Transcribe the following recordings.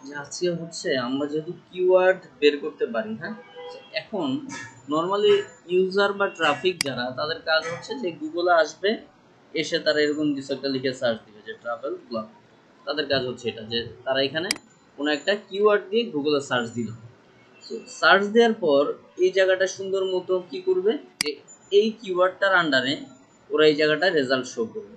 যে আজকে হচ্ছে আমরা যেহেতু কিওয়ার্ড বের করতে পারি, হ্যাঁ, এখন নর্মালি ইউজার বা ট্রাফিক যারা, তাদের কাজ হচ্ছে যে গুগলে আসবে, এসে তারা এরকম কিছু একটা লিখে সার্চ দিবে যে ট্রাভেল ব্লগ। তাদের কাজ হচ্ছে এটা, যে তারা এখানে কোনো একটা কিওয়ার্ড দিয়ে গুগলে সার্চ দিল। সো সার্চ দেওয়ার পর এই জায়গাটা সুন্দর মতো কি করবে, যে এই কিওয়ার্ডটার আন্ডারে ওরা এই জায়গাটা রেজাল্ট শো করবে,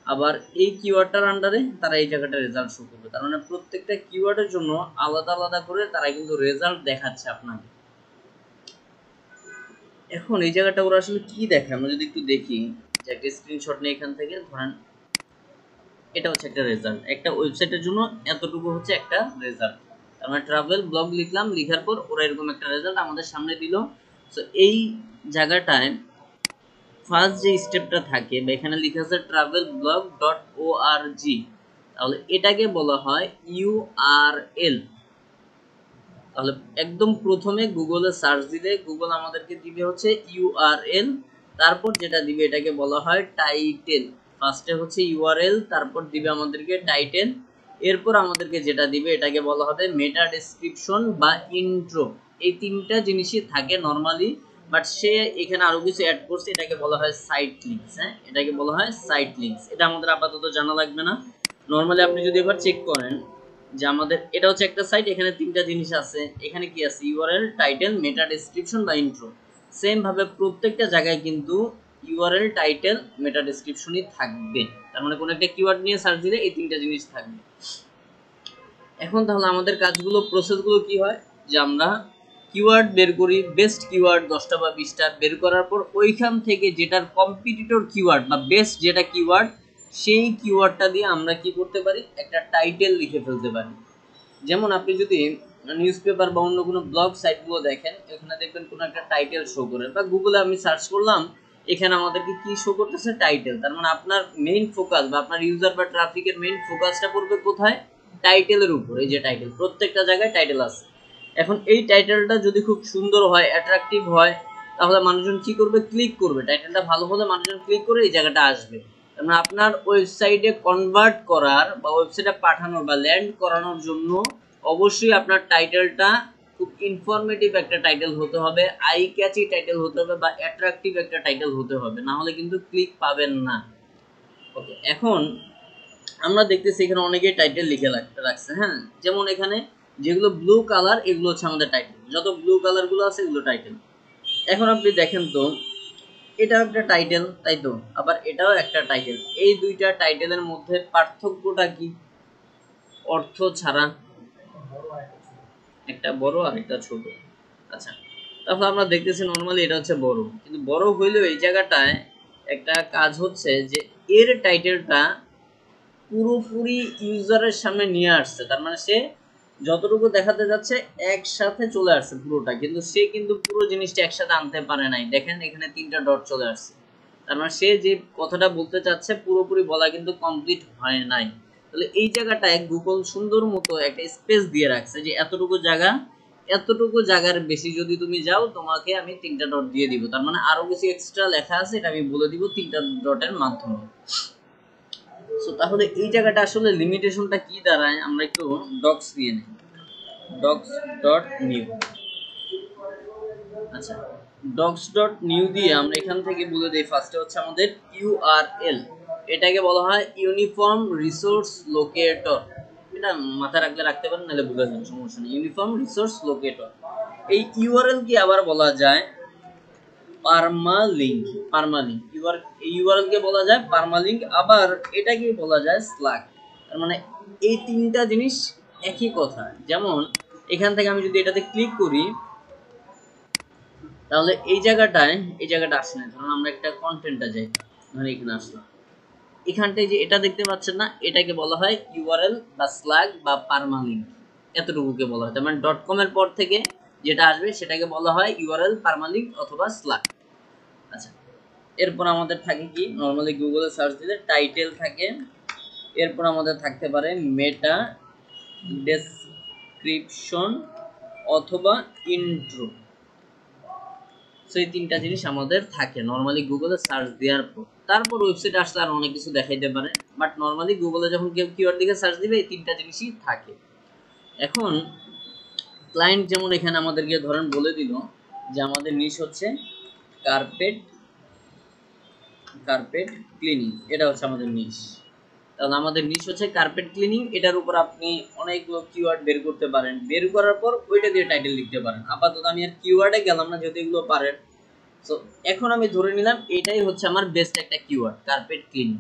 আবার এই কিওয়ার্ডটার আন্ডারে তারা এই জায়গাটা রেজাল্ট শো করবে। তার মানে প্রত্যেকটা কিওয়ার্ডের জন্য আলাদা আলাদা করে তারা কিন্তু রেজাল্ট দেখাচ্ছে আপনাকে। এখন এই জায়গাটা ওরা আসলে কি দেখে আমরা যদি একটু দেখি, যে একটা স্ক্রিনশট নিয়ে এখান থেকে ধরেন এটা হচ্ছে একটা রেজাল্ট, একটা ওয়েবসাইটের জন্য এতটুকু হচ্ছে একটা রেজাল্ট। তার মানে ট্রাভেল ব্লগ লিখলাম, লিখার পর ওরা এরকম একটা রেজাল্ট আমাদের সামনে দিল। সো এই জায়গাটায় ফার্স্ট যে স্টেপটা থাকে বা এখানে লেখা আছে ট্রাভেল ব্লগ ডট ও আর জি, তাহলে এটাকে বলা হয় ইউআরএল। তাহলে একদম প্রথমে গুগলে সার্চ দিলে গুগল আমাদেরকে দিবে হচ্ছে ইউআরএল, তারপর যেটা দিবে এটাকে বলা হয় টাইটেল। ফার্স্টে হচ্ছে ইউআরএল, তারপর দিবে আমাদেরকে টাইটেল, এরপর আমাদেরকে যেটা দিবে এটাকে বলা হবে মেটা ডেসক্রিপশন বা ইন্ট্রো। এই তিনটা জিনিসই থাকে নর্মালি, বাট সে এখানে আরো কিছু অ্যাড করছে, এটাকে বলা হয় সাইট লিংকস। হ্যাঁ, এটাকে বলা হয় সাইট লিংকস। এটা আমাদের আপাতত জানা লাগবে না। নর্মালি আপনি যদি এবার চেক করেন যে আমাদের এটা হচ্ছে একটা সাইট, এখানে তিনটা জিনিস আছে, এখানে কি আছে ইউআরএল, টাইটেল, মেটা ডেসক্রিপশন বা ইন্ট্রো। সেম ভাবে প্রত্যেকটা জায়গায় কিন্তু ইউআরএল, টাইটেল, মেটা ডেসক্রিপশনই থাকবে। তার মানে কোনো একটা কিওয়ার্ড নিয়ে সার্চ দিলে এই তিনটা জিনিস থাকবে। এখন তাহলে আমাদের কাজগুলো, প্রসেসগুলো কি হয়, যে আমরা কিওয়ার্ড বের করি, বেস্ট কিওয়ার্ড 10টা বা 20টা বের করার পর ওইখান থেকে যেটার কম্পিটিটর কিওয়ার্ড বা বেস্ট যেটা কিওয়ার্ড, সেই কিওয়ার্ডটা দিয়ে আমরা কি করতে পারি, একটা টাইটেল লিখে ফেলতে পারি। যেমন আপনি যদি নিউজ পেপার বা অন্য কোনো ব্লগ সাইটগুলো দেখেন, এখানে দেখবেন কোনো একটা টাইটেল শো করে, বা গুগলে আমি সার্চ করলাম, এখানে আমাদেরকে কি শো করতেছে, টাইটেল। তার মানে আপনার মেইন ফোকাস বা আপনার ইউজার বা ট্রাফিকের মেইন ফোকাসটা পড়বে কোথায়, টাইটেলের উপর। এই যে টাইটেল, প্রত্যেকটা জায়গায় টাইটেল আছে। এখন এই টাইটেলটা যদি খুব সুন্দর হয়, অ্যাট্রাকটিভ হয়, তাহলে মানুষজন কি করবে, ক্লিক করবে। টাইটেলটা ভালো হলে মানুষজন ক্লিক করে এই জায়গাটা আসবে। তার মানে আপনার ওয়েবসাইটে কনভার্ট করার বা ওয়েবসাইটে পাঠানোর বা ল্যান্ড করানোর জন্য অবশ্যই আপনার টাইটেলটা খুব ইনফরমেটিভ একটা টাইটেল হতে হবে, আই ক্যাচি টাইটেল হতে হবে, বা অ্যাট্রাকটিভ একটা টাইটেল হতে হবে, না হলে কিন্তু ক্লিক পাবেন না। ওকে, এখন আমরা দেখতেছি এখানে অনেকেই টাইটেল লিখে রাখছে। হ্যাঁ, যেমন এখানে যেগুলো ব্লু কালার এগুলো হচ্ছে আমাদের টাইটেল, যত ব্লু কালার গুলো আছে এগুলো টাইটেল। এখন আপনি দেখেন তো, এটাও একটা টাইটেল, তাই তো, আবার এটাও একটা টাইটেল। এই দুইটা টাইটেলের মধ্যে পার্থক্যটা কি, অর্থ ছাড়া। একটা বড় আর একটা ছোট। আচ্ছা, তারপর আমরা দেখতেছি নর্মালি এটা হচ্ছে বড়, কিন্তু বড় হইলেও এই জায়গাটায় একটা কাজ হচ্ছে যে এর টাইটেলটা পুরোপুরি ইউজারের সামনে নিয়ে আসছে। তার মানে সে যতটুকু দেখাতে যাচ্ছে একসাথে চলে আসছে পুরোটা, কিন্তু সে কিন্তু পুরো জিনিসটা একসাথে আনতে পারে নাই। দেখেন এখানে 3টা ডট চলে আসছে, তার মানে সে যে কথাটা বলতে চাচ্ছে পুরোপুরি বলা কিন্তু কমপ্লিট হয় নাই। তাহলে এই জায়গাটায় গুগল সুন্দর মতো একটা স্পেস দিয়ে রাখছে, যে এতটুকু জায়গা, এতটুকু জায়গার বেশি যদি তুমি যাও তোমাকে আমি 3টা ডট দিয়ে দিব। তার মানে আরো কিছু এক্সট্রা লেখা আছে, এটা আমি বলে দিব 3টা ডটের মাধ্যমে। সো তাহলে এই জায়গাটা আসলে লিমিটেশনটা কি দাঁড়ায়, আমরা একটু ডক্স দিয়ে নিই, ডক্স ডট নিউ। আচ্ছা, ডক্স ডট নিউ দিয়ে আমরা এখান থেকে বলে দিই, ফার্স্টে হচ্ছে আমাদের ইউআরএল, এটাকে বলা হয় ইউনিফর্ম রিসোর্স লোকেটর। এটা মাথায় রাখলে রাখতে পারেন, নাহলে ভুলে যান, সমস্যা নেই। ইউনিফর্ম রিসোর্স লোকেটর, এই ইউআরএল কি আবার বলা যায় পারমালিঙ্ক। পারমালিঙ্ক ইউআরএল কে বলা যায় পারমালিঙ্ক, আবার এটাকে বলা যায় স্ল্যাগ। তার মানে এই তিনটা জিনিস একই কথা। যেমন এখান থেকে আমি যদি এটাতে ক্লিক করি, তাহলে এই জায়গাটায়, এই জায়গাটা আসে না। ধরুন আমরা একটা কন্টেন্টটা যাই, ধরুন এখানে আসলাম, এখানটায় যে এটা দেখতে পাচ্ছেন না, এটাকে বলা হয় ইউআরএল বা স্ল্যাগ বা পারমালিঙ্ক। এতটুকুকে বলা হয়। তার মানে ডট কম এর পর থেকে যেটা আসবে সেটাকে বলা হয় ইউআরএল, পারমালিঙ্ক অথবা স্ল্যাগ। আচ্ছা, এরপর আমাদের থাকে কি, নর্মালি গুগলে সার্চ দিলে টাইটেল থাকে, এরপর আমাদের থাকতে পারে মেটা ডেসক্রিপশন অথবা ইন্ট্রো। সেই 3টা জিনিস আমাদের থাকে নর্মালি গুগলে সার্চ দেওয়ার পর। তারপর ওয়েবসাইট আসলে আর অনেক কিছু দেখাইতে পারে, বাট নর্মালি গুগলে যখন কেউ কিওয়ার্ড দিকে সার্চ দিবে এই 3টা জিনিসই থাকে। এখন ক্লায়েন্ট যেমন এখানে আমাদেরকে ধরেন বলে দিল যে আমাদের নিশ হচ্ছে কার্পেট কার্পেট ক্লিনিং, এটা হচ্ছে আমাদের নিশ। তাহলে আমাদের নিশ হচ্ছে কার্পেট ক্লিনিং, এটার উপর আপনি অনেকগুলো কিওয়ার্ড বের করতে পারেন, বের করার পর ওইটা দিয়ে টাইটেল লিখতে পারেন। আপাতত আমি আর কিওয়ার্ডে গেলাম না, যেহেতু এগুলো পারেন। সো এখন আমি ধরে নিলাম এটাই হচ্ছে আমার বেস্ট একটা কিওয়ার্ড, কার্পেট ক্লিনিং।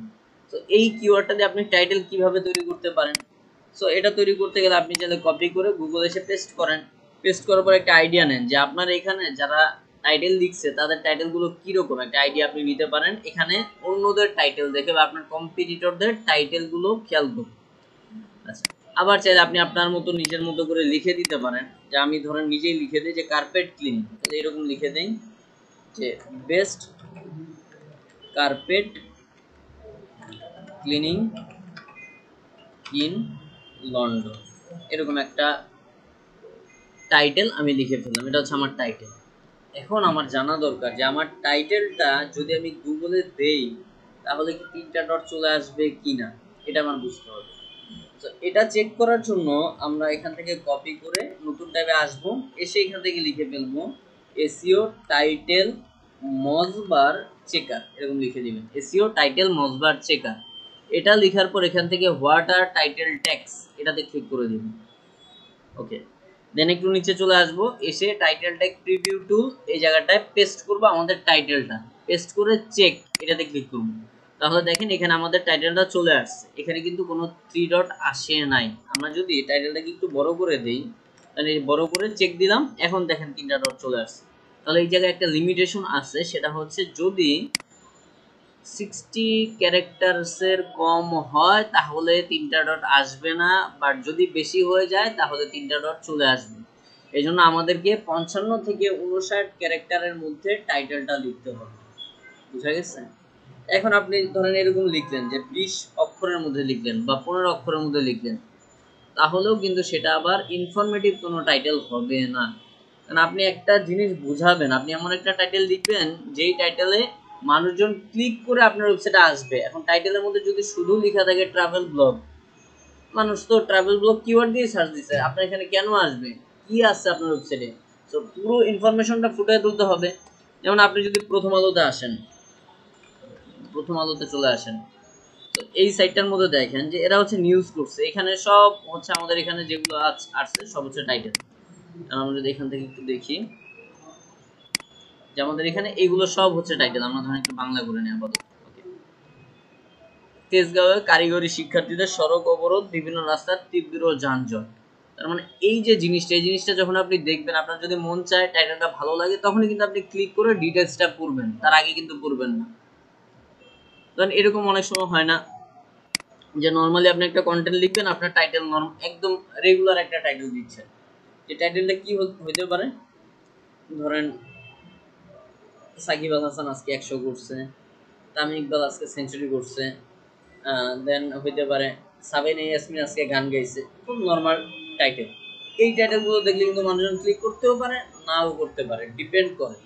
তো এই কিওয়ার্ডটা দিয়ে আপনি টাইটেল কিভাবে তৈরি করতে পারেন? সো এটা তৈরি করতে গেলে আপনি চাইলে কপি করে গুগলে এসে পেস্ট করেন। পেস্ট করার পর একটা আইডিয়া নেন যে আপনার এখানে যারা টাইটেল লিখছে তাদের টাইটেলগুলো কীরকম, একটা আইডিয়া আপনি নিতে পারেন এখানে অন্যদের টাইটেল দেখে বা আপনার কম্পিটিটরদের টাইটেলগুলো খেয়াল করুন। আচ্ছা, আবার চাইলে আপনি আপনার মতো নিজের মতো করে লিখে দিতে পারেন, যে আমি ধরেন নিজেই লিখে দিই যে কার্পেট ক্লিনিং, এরকম লিখে দিই যে best carpet cleaning in London, এরকম একটা টাইটেল আমি লিখে ফেললাম। এটা হচ্ছে আমার টাইটেল। এখন আমার জানা দরকার যে আমার টাইটেলটা যদি আমি গুগলে দেই তাহলে কি 3টা ডট চলে আসবে কিনা, এটা আমার বুঝতে হবে। তো এটা চেক করার জন্য আমরা এখান থেকে কপি করে নতুন ট্যাবে আসবো, এসে এখান থেকে লিখে ফেলবো এসইও টাইটেল মজবার চেকার, এরকম লিখে দিবেন এসইও টাইটেল মজবার চেকার। এটা লেখার পর এখান থেকে হোয়াট আর টাইটেল ট্যাক্স এটাতে ক্লিক করে দিবেন। ওকে, দেন একটু নিচে চলে আসবো, এসে টাইটেল ট্যাগ প্রিভিউ টুল এই জায়গাটায় পেস্ট করবো আমাদের টাইটেলটা, পেস্ট করে চেক এটাতে ক্লিক করব। তাহলে দেখেন এখানে আমাদের টাইটেলটা চলে আসছে, এখানে কিন্তু কোনো 3 ডট আসে নাই। আমরা যদি টাইটেলটাকে একটু বড় করে দেই, তাহলে বড় করে চেক দিলাম, এখন দেখেন 3টা ডট চলে আসছে। তাহলে এই জায়গায় একটা লিমিটেশন আছে, সেটা হচ্ছে যদি 60 ক্যারেক্টারসের কম হয় তাহলে 3টা ডট আসবে না, বাট যদি বেশি হয়ে যায় তাহলে 3টা ডট চলে আসবে। এই জন্য আমাদেরকে 55 থেকে 59 ক্যারেক্টারের মধ্যে টাইটেলটা লিখতে হবে। বুঝা গেছে? এখন আপনি ধরেন এরকম লিখলেন যে 20 অক্ষরের মধ্যে লিখলেন বা 15 অক্ষরের মধ্যে লিখলেন, তাহলেও কিন্তু সেটা আবার ইনফরমেটিভ কোনো টাইটেল হবে না। কারণ আপনি একটা জিনিস বুঝাবেন, আপনি এমন একটা টাইটেল লিখবেন যেই টাইটেলে মানুষজন ক্লিক করে আপনার ওয়েবসাইটে আসবে। এখন টাইটেলের মধ্যে যদি শুধু লেখা থাকে ট্রাভেল ব্লগ, মানুষ তো ট্রাভেল ব্লগ কিওয়ার্ড দিয়ে সার্চ দিচ্ছে, আপনার এখানে কেন আসবে, কি আছে আপনার ওয়েবসাইটে? তো পুরো ইনফরমেশনটা ফুটিয়ে তুলতে হবে। যেমন আপনি যদি প্রথম আলোতে আসেন, প্রথম আলোতে চলে আসেন, তো এই সাইটটার মধ্যে দেখেন যে এরা হচ্ছে নিউজ করছে, এখানে সব হচ্ছে আমাদের এখানে যেগুলো আসছে সব হচ্ছে টাইটেল। আমরা যদি এখান থেকে একটু দেখি যে আমাদের এখানে এইগুলো সব হচ্ছে টাইটেল। আমরা ধরেন একটু বাংলা করে নিই আপাতত। তেজগাঁওয়ে কারিগরি শিক্ষার্থীদের সড়ক অবরোধ, বিভিন্ন রাস্তার তীব্র যানজট। তার মানে এই যে জিনিসটা, এই জিনিসটা যখন আপনি দেখবেন, আপনার যদি মন চায় টাইটেলটা ভালো লাগে, তখনই কিন্তু আপনি ক্লিক করে ডিটেলসটা পড়বেন, তার আগে কিন্তু পড়বেন না। কারণ এরকম অনেক সময় হয় না যে নর্মালি আপনি একটা কন্টেন্ট লিখবেন, আপনার টাইটেল একদম রেগুলার একটা টাইটেল দিচ্ছেন, যে টাইটেলটা কি হইতে পারে, ধরেন সাকিব আল হাসান আজকে 100 করছে, তামিম ইকবাল আজকে সেঞ্চুরি করছে, দেন হইতে পারে সাবিনা ইয়াসমিন আজকে গান গাইছে, খুব নর্মাল টাইটেল। এই টাইটেলগুলো দেখলে কিন্তু মানুষজন ক্লিক করতেও পারে, নাও করতে পারে, ডিপেন্ড করে।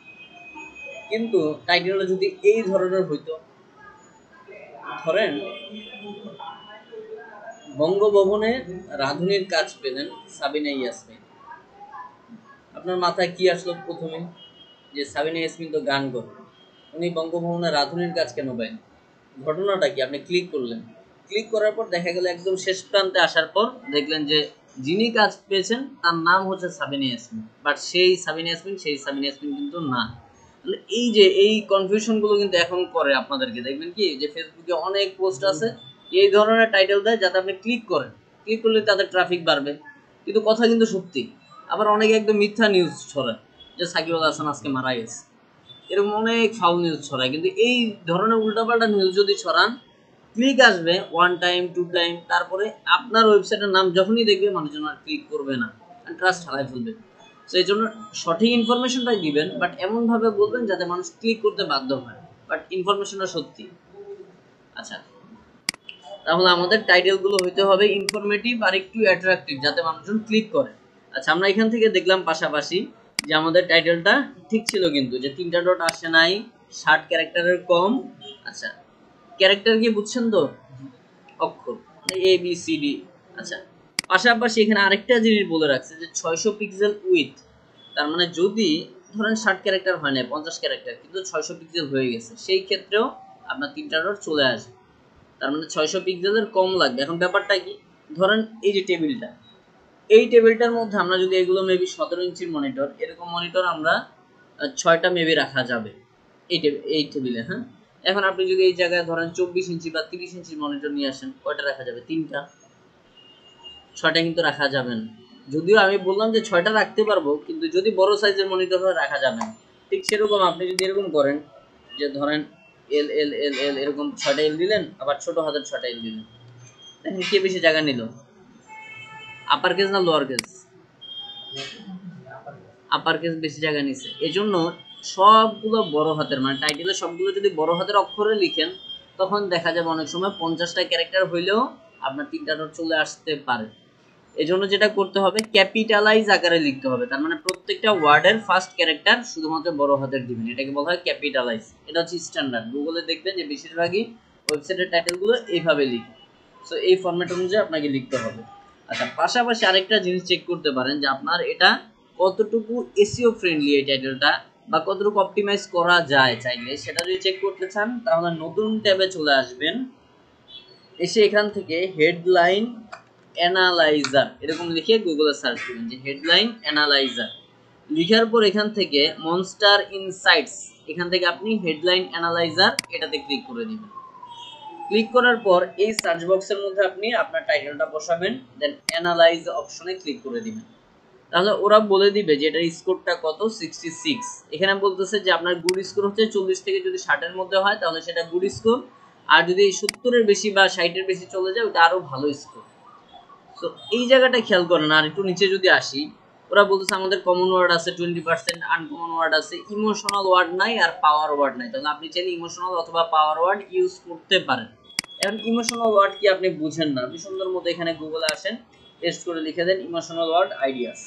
কিন্তু টাইটেলটা যদি এই ধরনের হইতো, ধরেন বঙ্গভবনে রাঁধুনির কাজ পেলেন সাবিনা ইয়াসমিন, আপনার মাথায় কি আসলো প্রথমে? যে সাবিনা ইয়াসমিন তো গান করে, উনি বঙ্গভবনে রাঁধুনির কাজ কেন পাইন? ঘটনাটা কি? আপনি ক্লিক করলেন, ক্লিক করার পর দেখা গেল একদম শেষ প্রান্তে আসার পর দেখলেন যে যিনি কাজ পেয়েছেন তার নাম হচ্ছে সাবিনা ইয়াসমিন, বাট সেই সাবিনা ইয়াসমিন কিন্তু না। তাহলে এই যে এই কনফিউশনগুলো কিন্তু এখন করে আপনাদেরকে, দেখবেন কি যে ফেসবুকে অনেক পোস্ট আছে এই ধরনের টাইটেল দেয় যাতে আপনি ক্লিক করেন, ক্লিক করলে তাদের ট্রাফিক বাড়বে, কিন্তু কথা কিন্তু সত্যি। আবার অনেকে একদম মিথ্যা নিউজ ছড়ায় যে সাকিব আল হাসান আজকে মারা গেছে, এরকম অনেক ফাউল নিউজ ছড়ায়। কিন্তু এই ধরনের উল্টাপাল্টা নিউজ যদি ছড়ান, ক্লিক আসবে 1 টাইম 2 টাইম, তারপরে আপনার ওয়েবসাইটের নাম যখনই দেখবে মানুষজন আর ক্লিক করবে না, ট্রাস্ট হারাই ফেলবে। তো এই জন্য সঠিক ইনফরমেশনটাই দিবেন, বাট এমনভাবে বলবেন যাতে মানুষ ক্লিক করতে বাধ্য হয়, বাট ইনফরমেশনটা সত্যি। আচ্ছা, তাহলে আমাদের টাইটেলগুলো হইতে হবে ইনফরমেটিভ আর একটু অ্যাট্রাকটিভ, যাতে মানুষজন ক্লিক করে। আচ্ছা, আমরা এখান থেকে দেখলাম পাশাপাশি যে আমাদের টাইটেলটা ঠিক ছিল, কিন্তু যে 3টা ডট আসে নাই, 60 ক্যারেক্টারের কম। আচ্ছা, ক্যারেক্টার কি বুঝছেন তো? অক্ষর, এ বি সি ডি। আচ্ছা, পাশাপাশি এখানে আরেকটা জিনিস বলে রাখছে যে 600 পিক্সেল উইথ, তার মানে যদি ধরেন 60 ক্যারেক্টার হয় না 50 ক্যারেক্টার কিন্তু 600 পিক্সেল হয়ে গেছে, সেই ক্ষেত্রেও আপনার 3টা ডট চলে আসবে। তার মানে 600 পিক্সেলের কম লাগবে। এখন ব্যাপারটা কি, ধরেন এই যে টেবিলটা, এই টেবিলটার মধ্যে আমরা যদি এগুলো মেবি 17 ইঞ্চির মনিটর, এরকম মনিটর আমরা 6টা মেবি রাখা যাবে এই টেবিলে। হ্যাঁ, এখন আপনি যদি এই জায়গায় ধরেন 24 ইঞ্চি বা 30 ইঞ্চির মনিটর নিয়ে আসেন, কয়টা রাখা যাবে? 3টা, 6টা কিন্তু রাখা যাবে না। যদিও আমি বললাম যে 6টা রাখতে পারবো, কিন্তু যদি বড় সাইজের মনিটর হয় রাখা যাবে না। ঠিক সেরকম আপনি যদি এরকম করেন যে ধরেন এল এল এল এল এরকম 6টা এল দিলেন, আবার ছোট হাতের 6টা এল দিলেন, দেখেন কে বেশি জায়গা নিল, আপার কেস না লোয়ার কেস? আপার কেস বেশি জায়গা নিছে। এজন্য সবগুলো বড় হাতের, মানে টাইটেলে সবগুলো যদি বড় হাতের অক্ষরে লিখেন, তখন দেখা যাবে অনেক সময় 50টা ক্যারেক্টার হইলেও আপনার 3টা ডট চলে আসতে পারে। এজন্য যেটা করতে হবে, ক্যাপিটালাইজ আকারে লিখতে হবে। তার মানে প্রত্যেকটা ওয়ার্ডের ফার্স্ট ক্যারেক্টার শুধুমাত্র বড় হাতের দিবেন, এটাকে বলা হয় ক্যাপিটালাইজ। এটা হচ্ছে স্ট্যান্ডার্ড। গুগলে দেখবেন যে বেশিরভাগই ওয়েবসাইটের টাইটেলগুলো এইভাবে লিখে। সো এই ফরম্যাট অনুযায়ী আপনাকে লিখতে হবে। আচ্ছা, পাশাপাশি আরেকটা জিনিস চেক করতে পারেন যে আপনার এটা কতটুকু এসইও ফ্রেন্ডলি, এই টাইটেলটা, বা কতটুকু অপটিমাইজ করা যায়। চাইলে সেটা যদি চেক করতে চান তাহলে নতুন ট্যাবে চলে আসবেন, এসে এখান থেকে হেডলাইন অ্যানালাইজার এরকম লিখে গুগলে সার্চ করবেন যে হেডলাইন অ্যানালাইজার। লিখার পর এখান থেকে মনস্টার ইনসাইটস, এখান থেকে আপনি হেডলাইন অ্যানালাইজার এটাতে ক্লিক করে দিবেন। ক্লিক করার পর এই সার্চ বক্সের মধ্যে আপনি আপনার টাইটেলটা বসাবেন, দেন অ্যানালাইজ অপশনে ক্লিক করে দিবেন। তাহলে ওরা বলে দিবে যে এটার স্কোরটা কত, 66। এখানে বলতেছে যে আপনার গুড স্কোর হচ্ছে 40 থেকে যদি 60-এর মধ্যে হয় তাহলে সেটা গুড স্কোর, আর যদি 70-এর বেশি বা 60-এর বেশি চলে যায় ওটা আরো ভালো স্কোর। তো এই জায়গাটা খেয়াল করেন। আর একটু নিচে যদি আসি, ওরা বলতেছে আমাদের কমন ওয়ার্ড আছে 20%, আনকমন ওয়ার্ড আছে, ইমোশনাল ওয়ার্ড নাই, আর পাওয়ার ওয়ার্ড নাই। তাহলে আপনি চাইলে ইমোশনাল অথবা পাওয়ার ওয়ার্ড ইউজ করতে পারেন। এখন ইমোশনাল ওয়ার্ড কি আপনি বুঝেন না, আপনি সুন্দর মতো এখানে গুগলে আসেন, টেস্ট করে লিখে দেন ইমোশনাল ওয়ার্ড আইডিয়াস,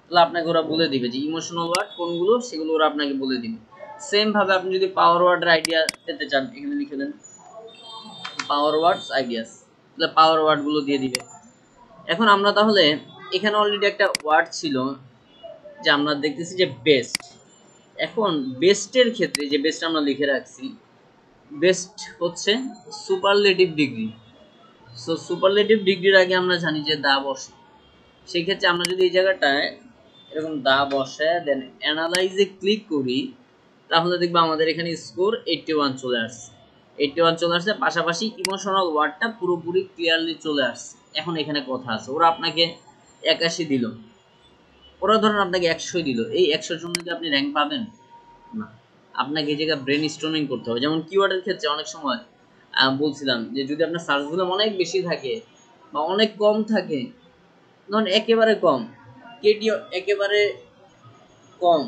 তাহলে আপনাকে ওরা বলে দিবে যে ইমোশনাল ওয়ার্ড কোনগুলো, সেগুলো ওরা আপনাকে বলে দিবে। সেম ভাবে আপনি যদি পাওয়ার ওয়ার্ডের আইডিয়া পেতে চান, এখানে লিখে দেন পাওয়ার ওয়ার্ডস আইডিয়াস, তাহলে পাওয়ার ওয়ার্ড গুলো দিয়ে দিবে। এখন আমরা তাহলে এখানে অলরেডি একটা ওয়ার্ড ছিল যে আমরা দেখতেছি যে বেস্ট। এখন বেস্টের ক্ষেত্রে যে বেস্ট আমরা লিখে রাখছি, বেস্ট হচ্ছে সুপারলেটিভ ডিগ্রি। সো সুপারলেটিভ ডিগ্রির আগে আমরা জানি যে দা বসে। সেই ক্ষেত্রে আমরা যদি এই জায়গাটায় এরকম দা বসে দেন অ্যানালাইজে ক্লিক করি, তাহলে দেখবো আমাদের এখানে স্কোর 81 চলে আসছে। 81 চলে আসছে, পাশাপাশি ইমোশনাল ওয়ার্ডটা পুরোপুরি ক্লিয়ারলি চলে আসছে। এখন এখানে কথা আছে, ওরা আপনাকে 81 দিল, ওরা ধরেন আপনাকে 100 দিল, এই 100-র জন্য কি আপনি র্যাঙ্ক পাবেন? না। আপনাকে এই জায়গায় ব্রেন স্টর্মিং করতে হবে। যেমন কিওয়ার্ডের ক্ষেত্রে অনেক সময় বলছিলাম যে যদি আপনার সার্চ ভলিউম অনেক বেশি থাকে বা অনেক কম থাকে, ধরুন একেবারে কম, কেটি একেবারে কম,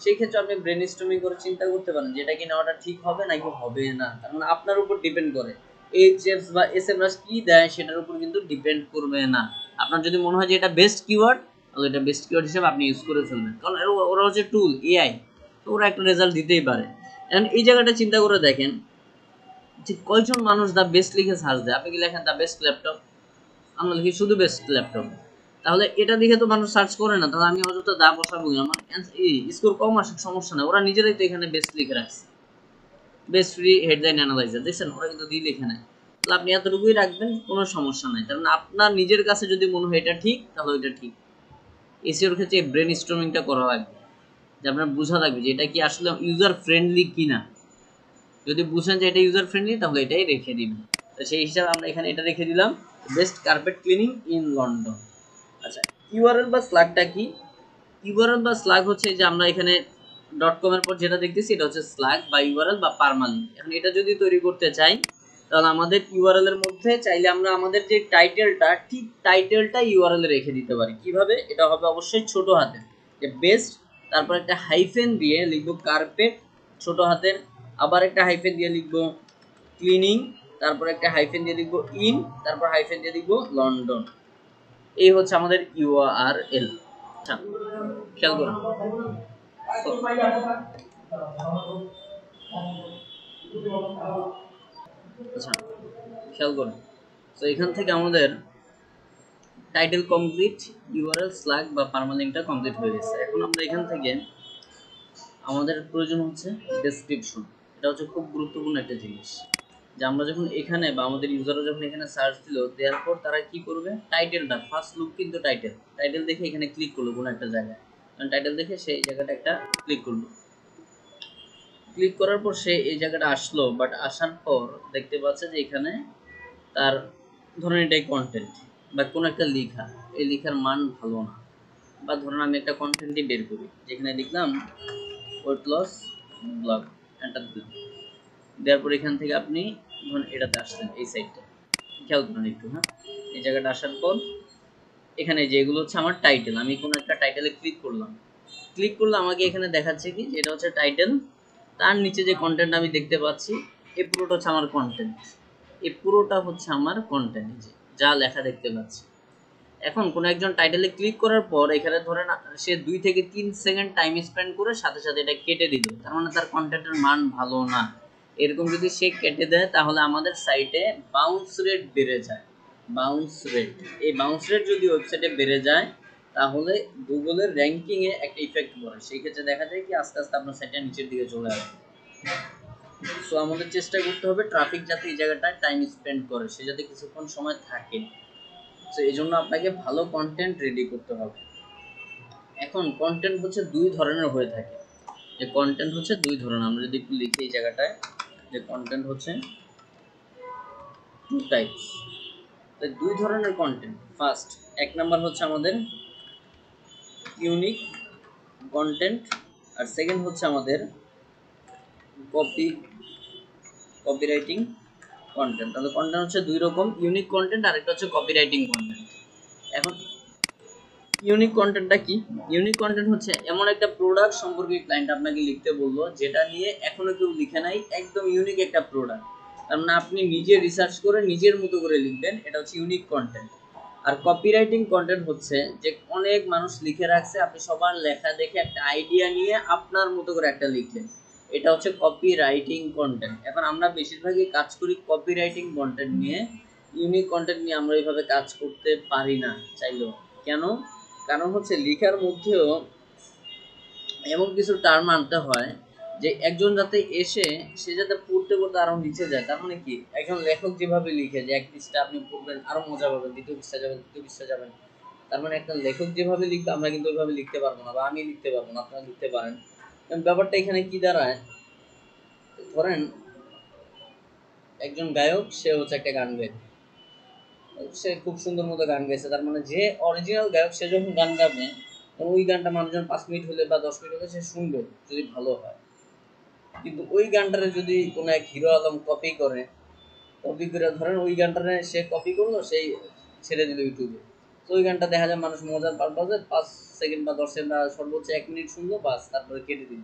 সেই ক্ষেত্রে আপনি ব্রেন স্টর্মিং করে চিন্তা করতে পারেন যে এটা কি নেওয়াটা ঠিক হবে নাকি হবে না। কারণ আপনার উপর ডিপেন্ড করে, এইচএফস বা এসএমএস কি দেয় সেটার উপর কিন্তু ডিপেন্ড করবে না। আপনার যদি মনে হয় যে এটা বেস্ট কিওয়ার্ড, তাহলে এটা বেস্ট কিওয়ার্ড হিসেবে আপনি ইউজ করে ফেলবেন, কারণ ওরা হচ্ছে টুল, এআই, তো ওরা একটা রেজাল্ট দিতেই পারে। এখন এই জায়গাটা চিন্তা করে দেখেন যে কয়জন মানুষ দ্য বেস্ট লিখে সার্চ দেয়। আপনি কি লেখেন দ্য বেস্ট ল্যাপটপ, আমরা লিখি শুধু বেস্ট ল্যাপটপ, তাহলে এটা দেখে তো মানুষ সার্চ করে না। তাহলে আমি অযথা দা বসাবো, আমার স্কোর কম আসুক সমস্যা না, ওরা নিজেরাই তো এখানে বেস্ট লিখে রাখছে, বেস্ট ফ্রি হেডলাইন অ্যানালাইজার, দেখছেন ওরা কিন্তু দিয়ে লিখে নেয়। তাহলে আপনি এতটুকুই রাখবেন, কোনো সমস্যা নাই। কারণ আপনার নিজের কাছে যদি মনে হয় এটা ঠিক, তাহলে ওইটা ঠিক। এসিওর ক্ষেত্রে ব্রেন স্টর্মিংটা করা লাগবে, যে আপনার বোঝা লাগবে যে এটা কি আসলে ইউজার ফ্রেন্ডলি কিনা। যদি বুঝেন যে এটা ইউজার ফ্রেন্ডলি, তাহলে এটাই রেখে দিবেন। তো সেই হিসাবে আমরা এখানে এটা রেখে দিলাম, best carpet cleaning in London. আচ্ছা, ইউআরএল বা স্ল্যাগটা কি? ইউআরএল বা স্ল্যাগ হচ্ছে যে আমরা এখানে .com এর পর যেটা দেখতেছি এটা হচ্ছে স্ল্যাগ বা ইউআরএল বা পারমালিঙ্ক। এখন এটা যদি তৈরি করতে চাই, তাহলে আমাদের ইউআরএল এর মধ্যে চাইলে আমরা আমাদের যে টাইটেলটা, ঠিক টাইটেলটা ইউআরএল এ রেখে দিতে পারি। কিভাবে? এটা হবে অবশ্যই ছোট হাতে, যে বেস্ট, তারপর একটা হাইফেন দিয়ে লিখবো কার্পেট ছোট হাতের, আবার একটা হাইফেন দিয়ে লিখবো ক্লিনিং, তারপর একটা হাইফেন দিয়ে লিখবো ইন, তারপর হাইফেন দিয়ে লিখবো লন্ডন। এই হচ্ছে আমাদের ইউআরএল। আচ্ছা, খেয়াল করুন, আচ্ছা খেয়াল করুন। তো এখান থেকে আমাদের টাইটেল কমপ্লিট, ইউআরএল স্ল্যাগ বা পারমালিঙ্কটা কমপ্লিট হয়ে গেছে। এখন আমরা এখান থেকে আমাদের প্রয়োজন হচ্ছে ডেসক্রিপশন। এটা হচ্ছে খুব গুরুত্বপূর্ণ একটা জিনিস, যে আমরা যখন এখানে বা আমাদের ইউজাররা যখন এখানে সার্চ দিল, দেওয়ার পর তারা কি করবে, টাইটেলটা ফার্স্ট লুক কিন্তু টাইটেল দেখে এখানে ক্লিক করলো কোনো একটা জায়গায়, কারণ টাইটেল দেখে সেই জায়গাটা একটা ক্লিক করলো। ক্লিক করার পর সে এই জায়গাটা আসলো, বাট আসার পর দেখতে পাচ্ছে যে এখানে তার ধরুন এটাই কন্টেন্ট বা কোনো একটা লেখা, এই লেখার মান ভালো না, বা ধরুন আমি একটা কন্টেন্টই বের করি, যেখানে লিখলাম ওয়েট লস ব্লগ, এন্টার দিলাম। দেওয়ার পর এখান থেকে আপনি ধরুন এটাতে আসলেন, এই সাইডটা খেয়াল করেন একটু, হ্যাঁ, এই জায়গাটা আসার পর এখানে যেগুলো হচ্ছে আমার টাইটেল, আমি কোনো একটা টাইটেলে ক্লিক করলাম, ক্লিক করলে আমাকে এখানে দেখাচ্ছে কি যে এটা হচ্ছে টাইটেল, তার নিচে যে কন্টেন্ট আমি দেখতে পাচ্ছি এই পুরোটা হচ্ছে আমার কন্টেন্ট, এই পুরোটা হচ্ছে আমার কন্টেন্ট, যা লেখা দেখতে পাচ্ছি। এখন কোনো একজন টাইটেলে ক্লিক করার পর এখানে ধরেন সে 2 থেকে 3 সেকেন্ড টাইম স্পেন্ড করে সাথে সাথে এটা কেটে দিল, তার মানে তার কন্টেন্টের মান ভালো না। এরকম যদি সে কেটে দেয় তাহলে আমাদের সাইটে বাউন্স রেট বেড়ে যায়। বাউন্স রেট, এই বাউন্স রেট যদি ওয়েবসাইটে বেড়ে যায় তাহলে গুগলের র্যাঙ্কিংয়ে একটা ইফেক্ট পড়ে, সেই ক্ষেত্রে দেখা যায় কি আস্তে আস্তে আপনার সাইটটা নিচের দিকে চলে আসে। সো আমাদের চেষ্টা করতে হবে ট্রাফিক যাতে এই জায়গাটায় টাইম স্পেন্ড করে, সে যাতে কিছুক্ষণ সময় থাকে। তো এই জন্য আপনাকে ভালো কন্টেন্ট রেডি করতে হবে। এখন কন্টেন্ট হচ্ছে 2 ধরনের হয়ে থাকে, যে কন্টেন্ট হচ্ছে 2 ধরনের, আমরা যদি একটু লিখি এই জায়গাটায় যে কন্টেন্ট হচ্ছে 2 টাইপস। তো 2 ধরনের কন্টেন্ট, ফার্স্ট 1 নাম্বার হচ্ছে আমাদের ইউনিক কন্টেন্ট, আর সেকেন্ড হচ্ছে আমাদের কপিরাইটিং কন্টেন্ট। তাহলে কন্টেন্ট হচ্ছে 2 রকম, ইউনিক কন্টেন্ট আর একটা হচ্ছে কপিরাইটিং কন্টেন্ট। এখন ইউনিক কন্টেন্টটা কি? ইউনিক কন্টেন্ট হচ্ছে এমন একটা প্রোডাক্ট সম্পর্কে ক্লায়েন্ট আপনাকে লিখতে বললো যেটা নিয়ে এখনো কেউ লিখে নাই, একদম ইউনিক একটা প্রোডাক্ট, তার মানে আপনি নিজে রিসার্চ করে নিজের মতো করে লিখবেন, এটা হচ্ছে ইউনিক কন্টেন্ট। আর কপিরাইটিং কন্টেন্ট হচ্ছে যে অনেক মানুষ লিখে রাখছে, আপনি সবার লেখা দেখে একটা আইডিয়া নিয়ে আপনার মতো করে একটা লিখলেন, এটা হচ্ছে কপিরাইটিং কন্টেন্ট। এখন আমরা বেশিরভাগই কাজ করি কপিরাইটিং কন্টেন্ট নিয়ে, ইউনিক কন্টেন্ট নিয়ে আমরা এইভাবে কাজ করতে পারি না চাইলেও। কেন? কারণ হচ্ছে লেখার মধ্যেও এমন কিছু টার্ম আনতে হয় যে একজন যাতে এসে সে যাতে পড়তে পড়তে আরো নিচে যায়। তার মানে কি, একজন লেখক যেভাবে লিখে যে এক পৃষ্ঠা আপনি পড়বেন আরো মজা পাবেন, দ্বিতীয় পৃষ্ঠা যাবেন, তৃতীয় পৃষ্ঠা যাবেন, তার মানে একটা লেখক যেভাবে লিখবে আমরা কিন্তু ওইভাবে লিখতে পারবো না, বা আমি লিখতে পারবো না, আপনারা লিখতে পারেন। ব্যাপারটা এখানে কি দাঁড়ায়, ধরেন একজন গায়ক, সে হচ্ছে একটা গান গায়, সে খুব সুন্দর মতো গান গাইছে, তার মানে যে অরিজিনাল গায়ক সে যখন গান গাবে ওই গানটা মানুষজন 5 মিনিট হলে বা 10 মিনিট হলে সে শুনবে যদি ভালো হয়। কিন্তু ওই গানটারে যদি কোনো এক হিরো আলম কপি করে ধরেন ওই গানটারে সে কপি করলো, সেই ছেড়ে দিল ইউটিউবে, তো ওই গানটা দেখা যায় মানুষ মজার পারপাজে 5 সেকেন্ড বা 10 সেকেন্ড বা সর্বোচ্চ 1 মিনিট শুনলো, বাস তারপরে কেটে দিল।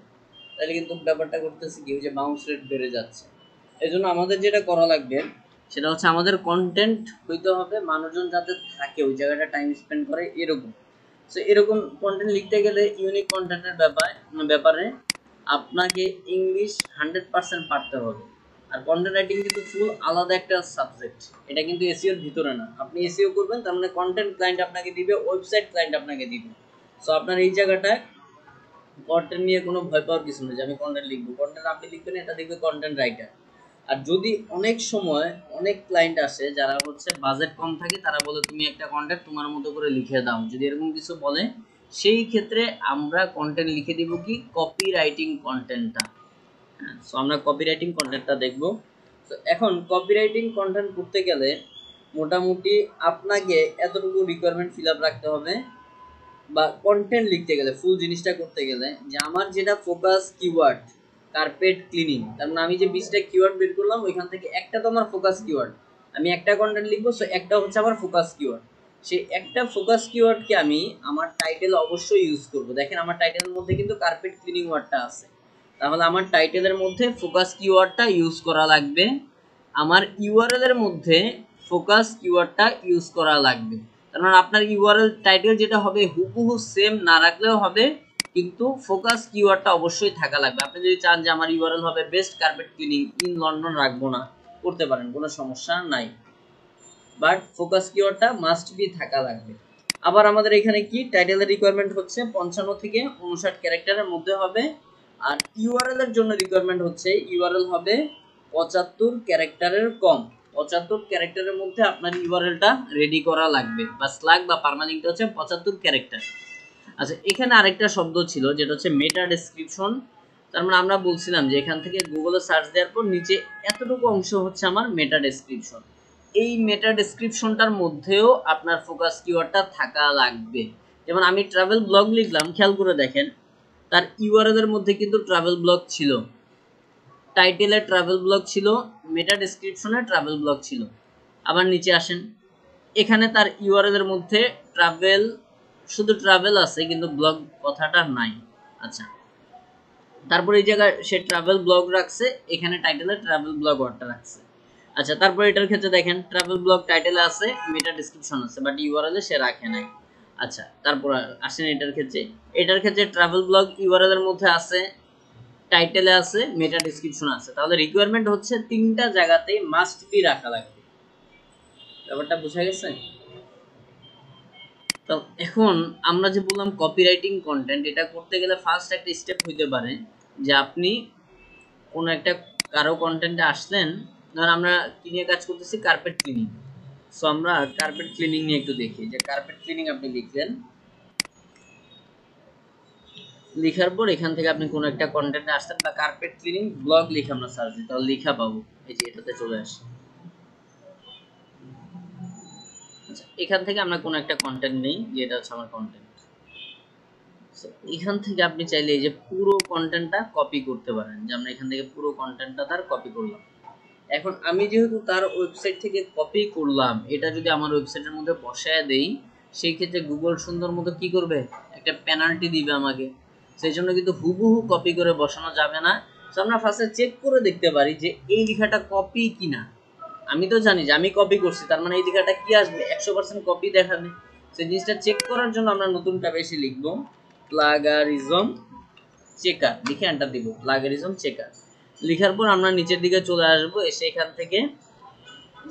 তাহলে কিন্তু ব্যাপারটা করতেছে কি, ওই যে বাউন্স রেট বেড়ে যাচ্ছে। এই জন্য আমাদের যেটা করা লাগবে সেটা হচ্ছে আমাদের কন্টেন্ট হইতে হবে মানুষজন যাতে থাকে ওই জায়গাটা টাইম স্পেন্ড করে এরকম। সো এরকম কন্টেন্ট লিখতে গেলে ইউনিক কন্টেন্টের ব্যাপারে আপনাকে ইংলিশ 100% পারতে হবে। আর কন্টেন্ট রাইটিং কিন্তু ফুল আলাদা একটা সাবজেক্ট, এটা কিন্তু এসইওর ভিতরে না। আপনি এসইও করবেন তার মানে কন্টেন্ট ক্লায়েন্ট আপনাকে দিবে, ওয়েবসাইট ক্লায়েন্ট আপনাকে দিবে। সো আপনার এই জায়গাটায় কন্টেন্ট নিয়ে কোনো ভয় পাওয়ার কিছু নেই যে আমি কন্টেন্ট লিখবো, কন্টেন্ট আপনি লিখবেন, এটা দেখবে কন্টেন্ট রাইটার। আর যদি অনেক সময় অনেক ক্লায়েন্ট আসে যারা হচ্ছে বাজেট কম থাকে, তারা বলে তুমি একটা কন্টেন্ট তোমার মতো করে লিখে দাও, যদি এরকম কিছু বলে সেই ক্ষেত্রে আমরা কন্টেন্ট লিখে দিব কি কপি রাইটিং কন্টেন্টটা। সো আমরা কপি রাইটিং কন্টেন্টটা দেখব। তো এখন কপি রাইটিং কন্টেন্ট করতে গেলে মোটামুটি আপনাকে এতটুকু রিকোয়ারমেন্ট ফিল আপ রাখতে হবে, বা কন্টেন্ট লিখতে গেলে ফুল জিনিসটা করতে গেলে, যে আমার যেটা ফোকাস কিওয়ার্ড কার্পেট ক্লিনিং, তার মানে আমি যে 20টা কিওয়ার্ড বের করলাম ওইখান থেকে একটা তো আমার ফোকাস কিওয়ার্ড, আমি একটা কন্টেন্ট লিখবো, সো একটা হচ্ছে আমার ফোকাস কিওয়ার্ড। সেই একটা ফোকাস কিওয়ার্ডকে আমি আমার টাইটেল অবশ্যই ইউজ করব। দেখেন আমার টাইটেলের মধ্যে কিন্তু কার্পেট ক্লিনিং ওয়ার্ডটা আছে, তাহলে আমার টাইটেলের মধ্যে ফোকাস কিওয়ার্ডটা ইউজ করা লাগবে, আমার ইউআরএল এর মধ্যে ফোকাস কিওয়ার্ডটা ইউজ করা লাগবে। কারণ আপনার ইউআরএল টাইটেল যেটা হবে হুবহু সেম না রাখলেও হবে, কিন্তু ফোকাস কিওয়ার্ডটা অবশ্যই থাকা লাগবে। আপনি যদি চান যে আমার ইউআরএল হবে best carpet cleaning in London, রাখবো না, করতে পারেন, কোনো সমস্যা নাই। বাট ফোকাস কিওয়ার্ডটা মাস্ট বি থাকা লাগবে। আবার আমাদের এখানে কি টাইটেলের রিকোয়ারমেন্ট হচ্ছে 55 থেকে 59 ক্যারেক্টারের মধ্যে হবে, আর ইউআরএল এর জন্য রিকোয়ারমেন্ট হচ্ছে ইউআরএল হবে 75 ক্যারেক্টারের কম। 75 ক্যারেক্টারের মধ্যে আপনার ইউআরএলটা রেডি করা লাগবে, বা স্ল্যাগ বা পার্মালিঙ্কটা হচ্ছে 75 ক্যারেক্টার। আচ্ছা, এখানে আরেকটা শব্দ ছিল যেটা হচ্ছে মেটা ডেসক্রিপশন। তার মানে আমরা বলছিলাম যে এখান থেকে গুগলে সার্চ দেওয়ার পর নিচে এতটুকু অংশ হচ্ছে আমার মেটা ডেসক্রিপশন। এই মেটা ডেসক্রিপশনটার মধ্যেও আপনার ফোকাস কিওয়ার্ডটা থাকা লাগবে। যেমন আমি ট্রাভেল ব্লগ লিখলাম, খেয়াল করে দেখেন তার ইউআরএল এর মধ্যে কিন্তু ট্রাভেল ব্লগ ছিল, টাইটেলে ট্রাভেল ব্লগ ছিল, মেটা ডেসক্রিপশনে ট্রাভেল ব্লগ ছিল। আবার নিচে আসেন, এখানে তার ইউআরএল এর মধ্যে ট্রাভেল, শুধু ট্রাভেল আছে কিন্তু ব্লগ কথাটা নাই। আচ্ছা, তারপর এই জায়গায় সে ট্রাভেল ব্লগ রাখছে, এখানে টাইটেলে ট্রাভেল ব্লগ ওয়ার্ডটা রাখছে। আচ্ছা, তারপর এটার ক্ষেত্রে দেখেন ট্রাভেল ব্লগ টাইটেলে আছে, মেটা ডেসক্রিপশন আছে, বাট ইউআরএল এ সে রাখে নাই। আচ্ছা, তারপর আসেন এটার ক্ষেত্রে ট্রাভেল ব্লগ ইউআরএল এর মধ্যে আছে, টাইটেলে আছে, মেটা ডেসক্রিপশন আছে। তাহলে রিকোয়ারমেন্ট হচ্ছে তিনটা জায়গাতেই মাস্ট বি রাখা লাগবে। ব্যাপারটা বোঝা গেছে? তো এখন আমরা যে বললাম কপিরাইটিং কন্টেন্ট, এটা করতে গেলে ফার্স্ট একটা স্টেপ হইতে পারে যে আপনি কোন একটা কারো কন্টেন্টে আসলেন। ধর আমরা কি নিয়ে কাজ করতেছি, কার্পেট ক্লিনিং। সো আমরা কার্পেট ক্লিনিং নিয়ে একটু দেখি যে কার্পেট ক্লিনিং আপনি লিখলেন, লেখার পর এখান থেকে আপনি কোন একটা কন্টেন্টে আসতেন, বা কার্পেট ক্লিনিং ব্লগ লিখে আমরা সার্চ দিই, তাহলে লেখা পাবো। এই যে এটাতে চলে আসে। আচ্ছা, এখান থেকে আমরা কোন একটা কন্টেন্ট নেই, যে এটা হচ্ছে আমার কন্টেন্ট। এখান থেকে আপনি চাইলে এই যে পুরো কন্টেন্টটা কপি করতে পারেন, যে আমরা এখান থেকে পুরো কন্টেন্টটা তার কপি করলাম। এখন আমি যেহেতু তার ওয়েবসাইট থেকে কপি করলাম, এটা যদি আমার ওয়েবসাইটের মধ্যে বসায় দেই, সেই ক্ষেত্রে গুগল সুন্দর মতো কি করবে, একটা পেনাল্টি দিবে আমাকে। সেই জন্য কিন্তু হুবহু কপি করে বসানো যাবে না। তো আমরা ফার্স্টে চেক করে দেখতে পারি যে এই লেখাটা কপি কিনা। আমি তো জানি যে আমি কপি করছি, তার মানে এই লেখাটা কি আসবে, 100% কপি দেখাবে। সেই জিনিসটা চেক করার জন্য আমরা নতুন ট্যাবে এসে লিখবো প্লাগারিজম চেকার, লিখে এন্টার দিব, প্লাগারিজম চেকার। লেখার পর আমরা নিচের দিকে চলে আসবো, এসে এখান থেকে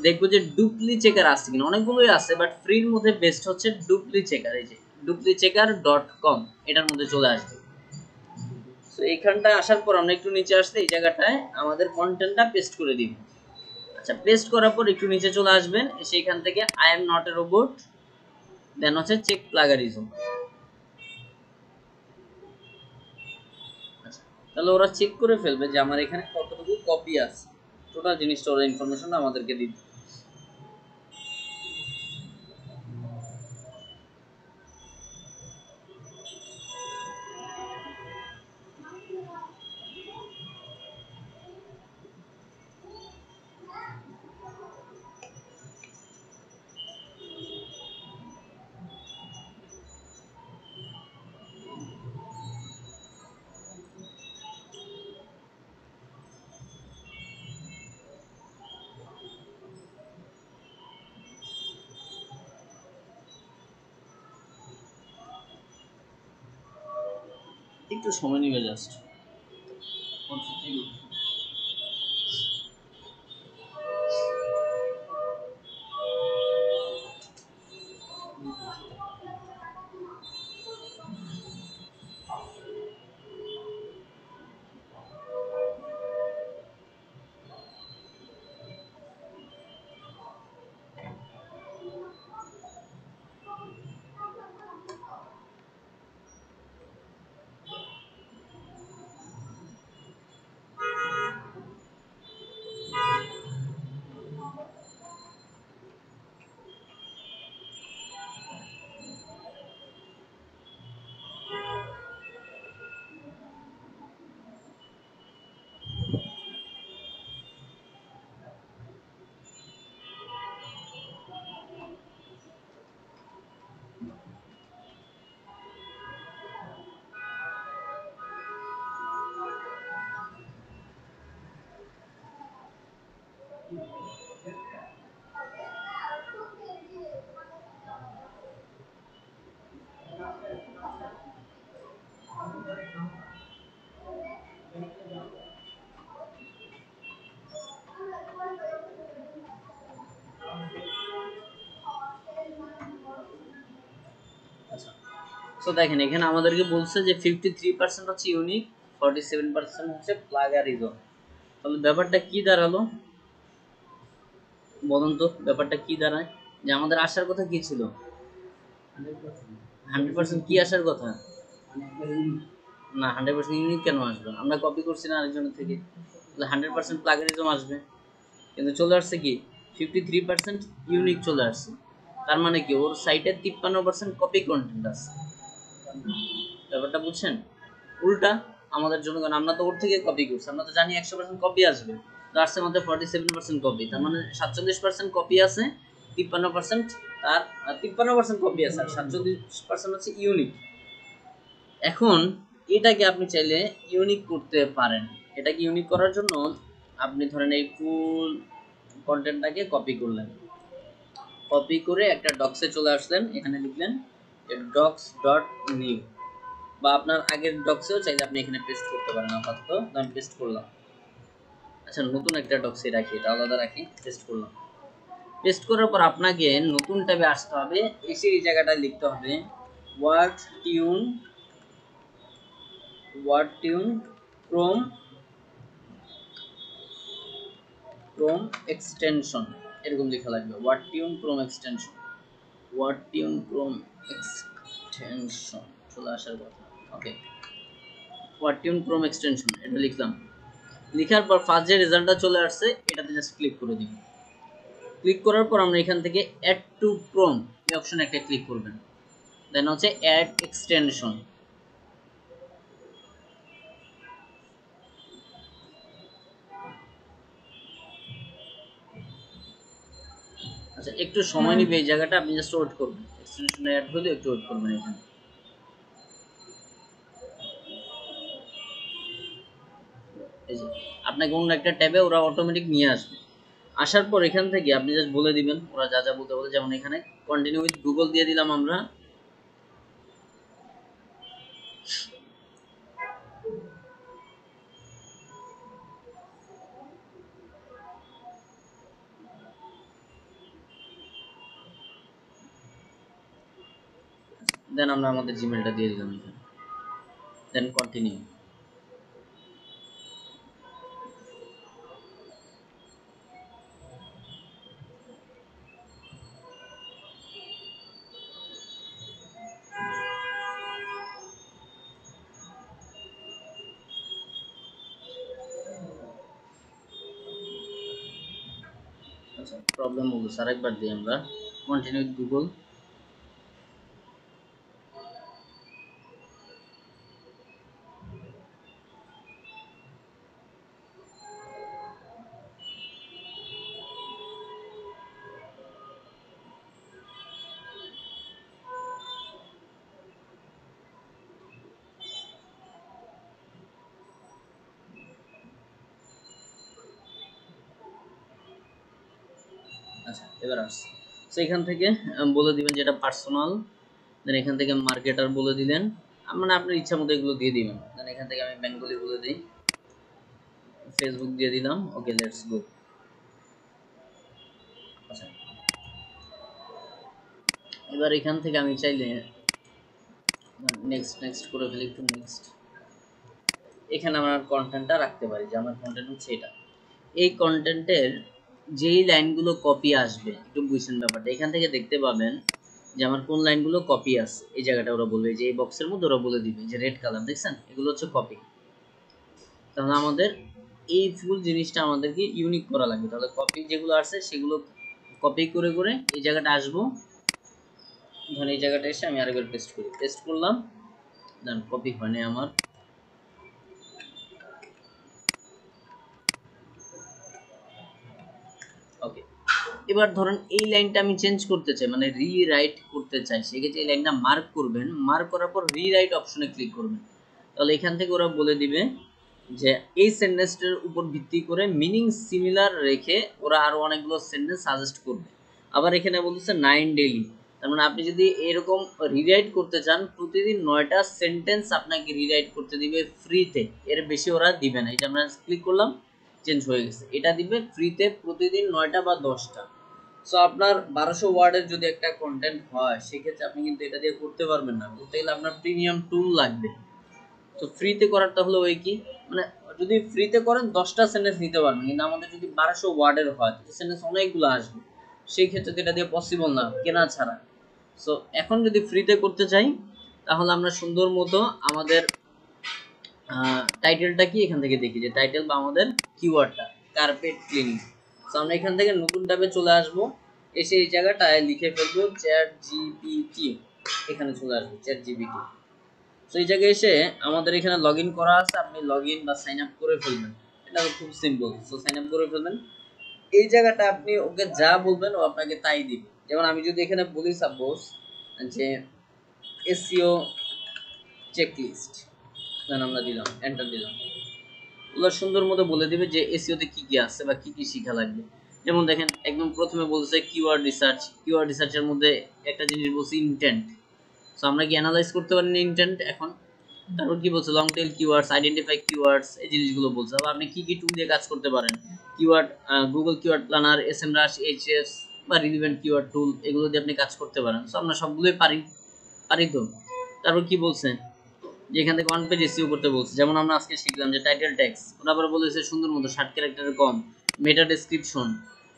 দেখবো যে ডুপ্লি চেকার আছে কিনা। অনেকগুলোই আছে, বাট ফ্রির মধ্যে বেস্ট হচ্ছে ডুপ্লি চেকার। এই যে duplichecker.com, এটার মধ্যে চলে আসবে। তো এইখানটা আসার পর আমরা একটু নিচে আসলে এই জায়গাটায় আমাদের কন্টেন্টটা পেস্ট করে দিব। আচ্ছা, পেস্ট করার পর একটু নিচে চলে আসবেন, এসে এখান থেকে I am not a robot, then হচ্ছে চেক প্লাগারিজম। আচ্ছা, তাহলে ওরা চেক করে ফেলবে যে আমার এখানে কতটুকু কপি আছে, টোটাল জিনিসটা ওরা ইনফরমেশনটা আমাদেরকে দিবে। একটু সময় নিবে জাস্ট। তো দেখেন এখানে আমাদেরকে বলছে যে 53% হচ্ছে ইউনিক, 47% হচ্ছে প্লাগারিজম। তাহলে ব্যাপারটা কি দাঁড়ালো বলুন তো, ব্যাপারটা কি দাঁড়ায়? যে আমাদের আসার কথা কি ছিল? 100% কি আসার কথা না, 100% ইউনিক কেন আসবে? আমরা কপি করছি না আরেকজনের থেকে, তাহলে 100% প্লাগারিজম আসবে। কিন্তু চলে আসছে কি 53% ইউনিক চলে আসছে। তার মানে কি ওর সাইটে 53% কপি কন্টেন্ট আছে। ব্যাপারটা বুঝছেন? উল্টা আমাদের জন্য, কারণ আমরা তো ওর থেকে কপি করছি, আমরা তো জানি 100% কপি আসবে, তো আসছে মধ্যে 47% কপি, তার মানে 47% কপি আছে, 53% তার 53% কপি আছে আর 47% হচ্ছে ইউনিক। এখন এটাকে আপনি চাইলে ইউনিক করতে পারেন। এটাকে ইউনিক করার জন্য আপনি ধরেন এই ফুল কন্টেন্টটাকে কপি করলেন, কপি করে একটা ডক্সে চলে আসলেন, এখানে লিখলেন ডক্স ডট নিউ, বা আপনার আগের ডক্সেও চাইলে আপনি এখানে পেস্ট করতে পারেন। আপাতত আমি পেস্ট করলাম। আচ্ছা নতুন একটা ডক্সে রাখি, এটা আলাদা রাখি, পেস্ট করলাম। পেস্ট করার পর আপনাকে নতুন ট্যাবে আসতে হবে, এসে এই জায়গাটা লিখতে হবে ওয়ার্ড টিউন ক্রোম এক্সটেনশন, এরকম লেখা লাগবে ওয়ার্ড টিউন ক্রোম এক্সটেনশন। চলে আসার কথা। ওকে, ওয়ার্ড টিউন ক্রোম এক্সটেনশন এটা লিখলাম। লেখার পর ফার্স্ট যে রেজাল্টটা চলে আসছে এটাতে জাস্ট ক্লিক করে দিন। ক্লিক করার পর আমরা এখান থেকে অ্যাড টু ক্রোম এই অপশনে একটা ক্লিক করবেন, দেন হচ্ছে অ্যাড এক্সটেনশন। আচ্ছা একটু সময় নিবে এই জায়গাটা, আপনি জাস্ট ওয়েট করবেন, এক্সটেনশন অ্যাড হলে একটু ওয়েট করবেন। এখানে এই যে আপনাকে অন্য একটা ট্যাবে ওরা অটোমেটিক নিয়ে আসবে। আসার পর এখান থেকে আপনি জাস্ট বলে দিবেন ওরা যা যা বলতে বলে, যেমন এখানে কন্টিনিউ উইথ গুগল দিয়ে দিলাম আমরা। দেন আমরা আমাদের জিমেলটা দিয়ে দিলাম এখানে, দেন কন্টিনিউ। আচ্ছা প্রবলেম হলো, আরেকবার দিই আমরা কন্টিনিউ উইথ গুগল। আচ্ছা এবার আসছে, তো এখান থেকে বলে দিবেন যেটা পার্সোনাল, দেন এখান থেকে মার্কেটার বলে দিলেন, মানে আপনার ইচ্ছা মতো এগুলো দিয়ে দিবেন। দেন এখান থেকে আমি বেঙ্গলি বলে দিই, ফেসবুক দিয়ে দিলাম। Okay let's go. আচ্ছা এবার এখান থেকে আমি চাইলে নেক্সট নেক্সট করে ফেলি, একটু নেক্সট। এখানে আমার কন্টেন্টটা রাখতে পারি, যে আমার কন্টেন্ট হচ্ছে এটা। এই কন্টেন্টের যেই লাইনগুলো কপি আসবে একটু বুঝছেন ব্যাপারটা, এখান থেকে দেখতে পাবেন যে আমার কোন লাইনগুলো কপি আছে। এই জায়গাটা ওরা বলবে, যে এই বক্সের মধ্যে ওরা বলে দিবে যে রেড কালার দেখছেন, এগুলো হচ্ছে কপি। তাহলে আমাদের এই ফুল জিনিসটা আমাদেরকে ইউনিক করা লাগবে। তাহলে কপি যেগুলো আছে সেগুলো কপি করে করে এই জায়গাটা আসবো, ধরেন এই জায়গাটা এসে আমি আরেকবার পেস্ট করি, পেস্ট করলাম, দেন কপি হয়নি আমার। ওকে, এবার ধরেন এই লাইনটা আমি চেঞ্জ করতে চাই, মানে রিরাইট করতে চাই, সেক্ষেত্রে এই লাইনটা মার্ক করবেন, মার্ক করার পর রিরাইট অপশনে ক্লিক করবেন। তাহলে এখান থেকে ওরা বলে দিবে যে এই সেন্টেন্সটার উপর ভিত্তি করে মিনিং সিমিলার রেখে ওরা আরো অনেকগুলো সেন্টেন্স সাজেস্ট করবে। আবার এখানে বলতেছে 9 ডেইলি, তার মানে আপনি যদি এরকম রিরাইট করতে চান প্রতিদিন 9টা সেন্টেন্স আপনাকে রিরাইট করতে দিবে ফ্রিতে, এর বেশি ওরা দিবে না। এটা আমরা ক্লিক করলাম, চেঞ্জ হয়ে গেছে, এটা দিবে ফ্রিতে প্রতিদিন 9টা বা 10টা। সো আপনার 1200 ওয়ার্ডের যদি একটা কন্টেন্ট হয় সেক্ষেত্রে আপনি কিন্তু এটা দিয়ে করতে পারবেন না, করতে গেলে আপনার প্রিমিয়াম টুল লাগবে। তো ফ্রিতে করারটা হলো ওই কি, মানে যদি ফ্রিতে করেন 10টা সেন্টেন্স নিতে পারবেন, কিন্তু আমাদের যদি 1200 ওয়ার্ডের হয় তো সেন্টেন্স অনেকগুলো আসবে, সেই ক্ষেত্রে তো এটা দিয়ে পসিবল না কেনা ছাড়া। সো এখন যদি ফ্রিতে করতে চাই তাহলে আমরা সুন্দর মতো আমাদের টাইটেলটা কি এখান থেকে দেখি, যে টাইটেল বা আমাদের কিওয়ার্ডটা কার্পেট ক্লিনিং। সো আমরা এখান থেকে নতুন ট্যাবে চলে আসব, এসে এই জায়গাটায় লিখে ফেলবো চ্যাট জিপিটি, এখানে চলে আসবো চ্যাট জিপিটি। তো এই জায়গায় এসে আমাদের এখানে লগ ইন করা আছে, আপনি লগ ইন বা সাইন আপ করে ফেলবেন, এটা খুব সিম্পল। সো সাইন আপ করে ফেলবেন, এই জায়গাটা আপনি ওকে যা বলবেন ও আপনাকে তাই দিবে। যেমন আমি যদি এখানে বলি সাপোজ যে এসইও চেকলিস্ট, দেন আমরা দিলাম এন্টার দিলাম, ওগুলো সুন্দর মতো বলে দিবে যে এসইওতে কি কি আছে বা কি কি শেখা লাগবে। যেমন দেখেন একদম প্রথমে বলছে কিওয়ার্ড রিসার্চ, কিওয়ার্ড রিসার্চের মধ্যে একটা জিনিস বলছে ইনটেন্ট। সো আমরা কি অ্যানালাইজ করতে পারি না ইনটেন্ট এখন। তারপর কি বলছে long tail keywords, identify keywords, এই জিনিসগুলো বলছে। আবার আপনি কি কি টুল দিয়ে কাজ করতে পারেন, keyword Google keyword planner, SEMrush, এইচএস বা রিলেভেন্ট কিওয়ার্ড টুল, এগুলো দিয়ে আপনি কাজ করতে পারেন। সো আমরা সবগুলোই পারি পারি তো। তারপর কি বলছে যে এখান থেকে ওয়ান পেজ এসইও করতে বলছে, যেমন আমরা আজকে শিখলাম যে টাইটেল ট্যাক্স, ওটা আবার বলেছে সুন্দর মতো 60 ক্যারেক্টারের কম, মেটা ডেসক্রিপশন,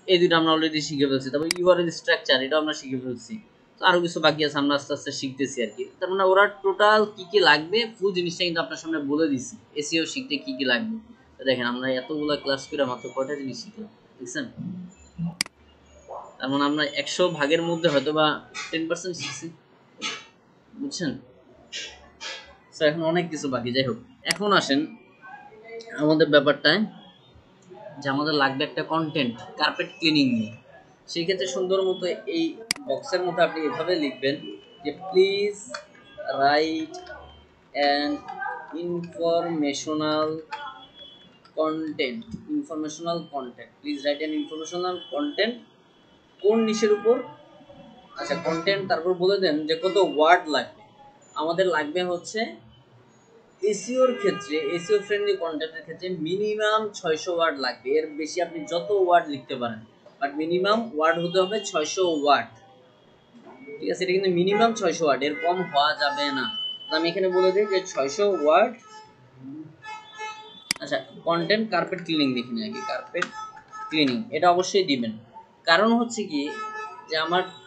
এই দুটো আমরা অলরেডি শিখে ফেলছি। তারপর ইউআরএল স্ট্রাকচার, এটাও আমরা শিখে ফেলছি। তো আরো কিছু বাকি আছে, আমরা আস্তে আস্তে শিখতেছি আর কি। তার মানে ওরা টোটাল কি কি লাগবে ফুল জিনিসটা কিন্তু আপনার সামনে বলে দিছি, এসইও শিখতে কি কি লাগবে। তো দেখেন আমরা এতগুলো ক্লাস করে মাত্র কয়টা জিনিস শিখলাম, দেখছেন। তার মানে আমরা 100 ভাগের মধ্যে হয়তো বা 10% শিখছি, বুঝছেন। তো এখন অনেক কিছু বাকি, যাই হোক এখন আসেন আমাদের ব্যাপারটায়, যে আমাদের লাগবে একটা কন্টেন্ট কার্পেট ক্লিনিং নিয়ে। সেই ক্ষেত্রে সুন্দর মতো এই বক্সের মধ্যে আপনি এভাবে লিখবেন যে please write an informational content, informational content, please write an informational content. কোন নিশের উপর, আচ্ছা কন্টেন্ট, তারপর বলে দেন যে কত ওয়ার্ড লাগবে। আমাদের লাগবে হচ্ছে এসইওর ক্ষেত্রে, এসইও ফ্রেন্ডলি কন্টেন্টের ক্ষেত্রে মিনিমাম 600 ওয়ার্ড লাগবে, এর বেশি আপনি যত ওয়ার্ড লিখতে পারেন, বাট মিনিমাম ওয়ার্ড হতে হবে 600 ওয়ার্ড, ঠিক আছে। এটা কিন্তু মিনিমাম 600 ওয়ার্ড, এর কম হওয়া যাবে না। তো আমি এখানে বলে দিই যে 600 ওয়ার্ড। আচ্ছা কন্টেন্ট কার্পেট ক্লিনিং লিখে নিই আগে, কার্পেট ক্লিনিং এটা অবশ্যই দিবেন। কারণ হচ্ছে কি যে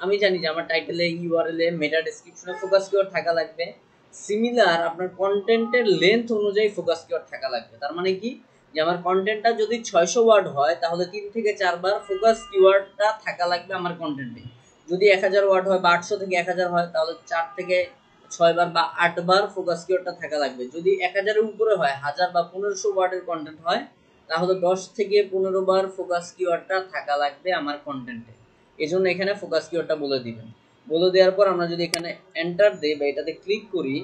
আমি জানি যে আমার টাইটেলে, ইউআরএল এ, মেটা ডেসক্রিপশনে ফোকাস কিওয়ার্ড থাকা লাগবে। সিমিলার আপনার কন্টেন্টের লেন্থ অনুযায়ী ফোকাস কিওয়ার্ড থাকা লাগবে। তার মানে কি যে আমার কন্টেন্টটা যদি 600 ওয়ার্ড হয় তাহলে 3 থেকে 4 বার ফোকাস কিওয়ার্ডটা থাকা লাগবে আমার কন্টেন্টে। যদি 1000 ওয়ার্ড হয় বা 800 থেকে 1000 হয় তাহলে 4 থেকে 6 বার বা 8 বার ফোকাস কিওয়ার্ডটা থাকা লাগবে। যদি 1000 এর উপরে হয়, 1000 বা 1500 ওয়ার্ডের কন্টেন্ট হয় তাহলে 10 থেকে 15 বার ফোকাস কিওয়ার্ডটা থাকা লাগবে আমার কন্টেন্টে। এজন্য এখানে ফোকাস কিওয়ার্ডটা বলে দিবেন। বলে দেওয়ার পর আমরা যদি এখানে এন্টার দেই বা এটাতে ক্লিক করি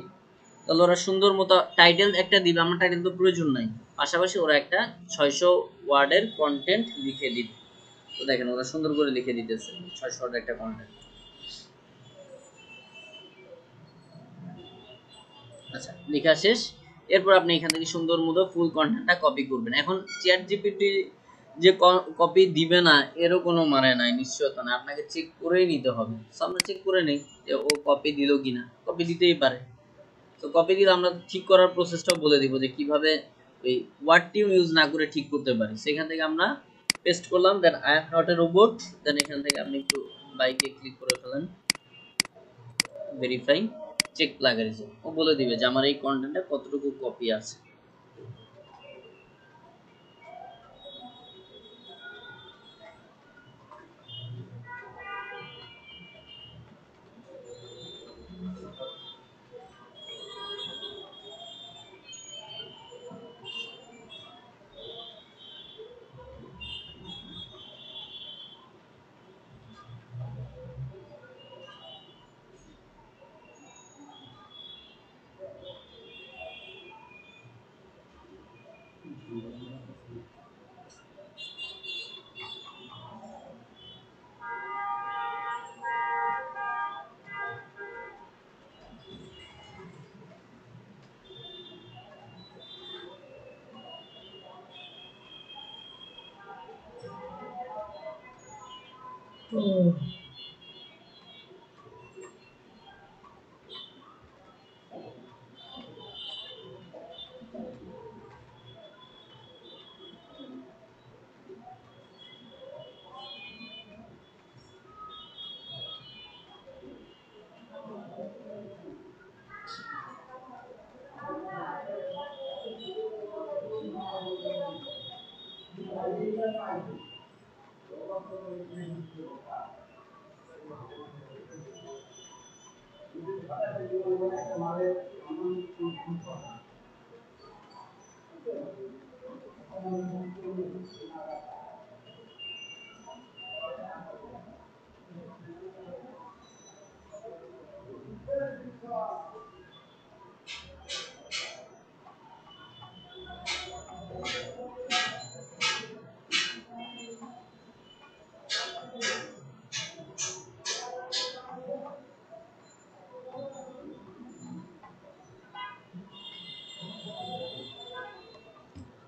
তাহলে ওরা সুন্দর মতো টাইটেল একটা দিবে, আমার টাইটেল তো প্রয়োজন নাই, পাশাপাশি ওরা একটা 600 ওয়ার্ডের কন্টেন্ট লিখে দিবে। তো দেখেন ওরা সুন্দর করে লিখে দিতেছে 600 ওয়ার্ডের একটা কন্টেন্ট। আচ্ছা লেখা শেষ। এরপর আপনি এখান থেকে সুন্দর মতো ফুল কন্টেন্টটা কপি করবেন। এখন চ্যাট জিপিটি যে কপি দিবে না এরও কোনো মানে নাই, নিশ্চয়তা না, আপনাকে চেক করেই নিতে হবে। সো আমরা চেক করে নেই যে ও কপি দিল কিনা, কপি দিতেই পারে। তো কপি দিলে আমরা ঠিক করার প্রসেসটাও বলে দিব যে কিভাবে ওই ওয়ার্ড টিউন ইউজ না করে ঠিক করতে পারি। সেখান থেকে আমরা পেস্ট করলাম, then I am not a robot, then এখান থেকে আপনি একটু বাইকে ক্লিক করে ফেলেন, ভেরিফাই, চেক প্লাগারিজম, ও বলে দিবে যে আমার এই কন্টেন্টে কতটুকু কপি আছে।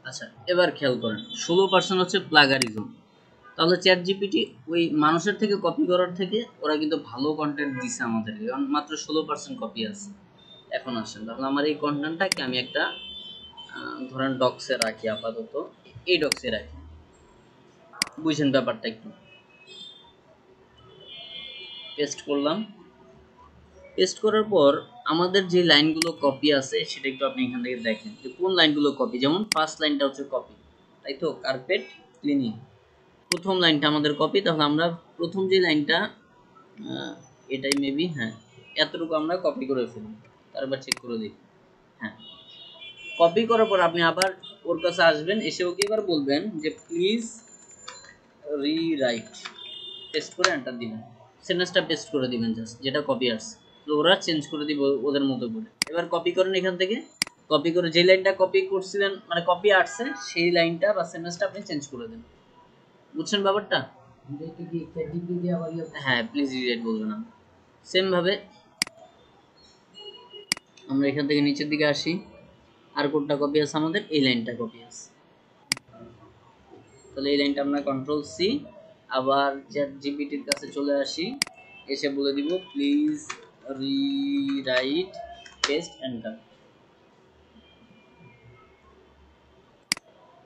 আচ্ছা, এবার খেয়াল করেন 16% হচ্ছে প্লাগারিজম। তাহলে চ্যাট জিপিটি ওই মানুষের থেকে কপি করার থেকে ওরা কিন্তু ভালো কন্টেন্ট দিছে আমাদেরকে, কারণ মাত্র 16% কপি আছে। এখন আসেন তাহলে আমার এই কন্টেন্টটাকে আমি একটা ধরেন ডক্সে রাখি, আপাতত এই ডক্সে রাখি, বুঝছেন ব্যাপারটা একটু। পেস্ট করলাম, পেস্ট করার পর আমাদের যে লাইনগুলো কপি আছে সেটা একটু আপনি এখান থেকে দেখেন যে কোন লাইনগুলো কপি। যেমন ফার্স্ট লাইনটা হচ্ছে কপি, তাই তো, কার্পেট ক্লিনিং প্রথম লাইনটা আমাদের কপি। তাহলে আমরা প্রথম যে লাইনটা এটাই মেবি, হ্যাঁ এতটুকু আমরা কপি করে ফেলি, তারপর চেক করে দিই। হ্যাঁ, কপি করার পর আপনি আবার ওর কাছে আসবেন, এসে ওকে এবার বলবেন যে প্লিজ রিরাইট, পেস্ট করে এন্টার দিবেন, সেন্টেন্সটা পেস্ট করে দিবেন জাস্ট যেটা কপি আসছে, তো ওরা চেঞ্জ করে দিব ওদের মতো করে। এবার কপি করেন এখান থেকে, কপি করে যে লাইনটা কপি করছিলেন মানে কপি আসছে সেই লাইনটা বা সেন্টেন্সটা আপনি চেঞ্জ করে দেন। বুঝছেন ব্যাপারটা? হ্যাঁ, প্লিজ রিরাইট বলবেন না। সেম ভাবে আমরা এখান থেকে নিচের দিকে আসি, আর কোডটা কপি আছে আমাদের, এই লাইনটা কপি আছে। তাহলে এই লাইনটা আমরা কন্ট্রোল সি, আবার চ্যাট জিপিটির কাছে চলে আসি, এসে বলে দিব প্লিজ রিরাইট, পেস্ট এন্টার।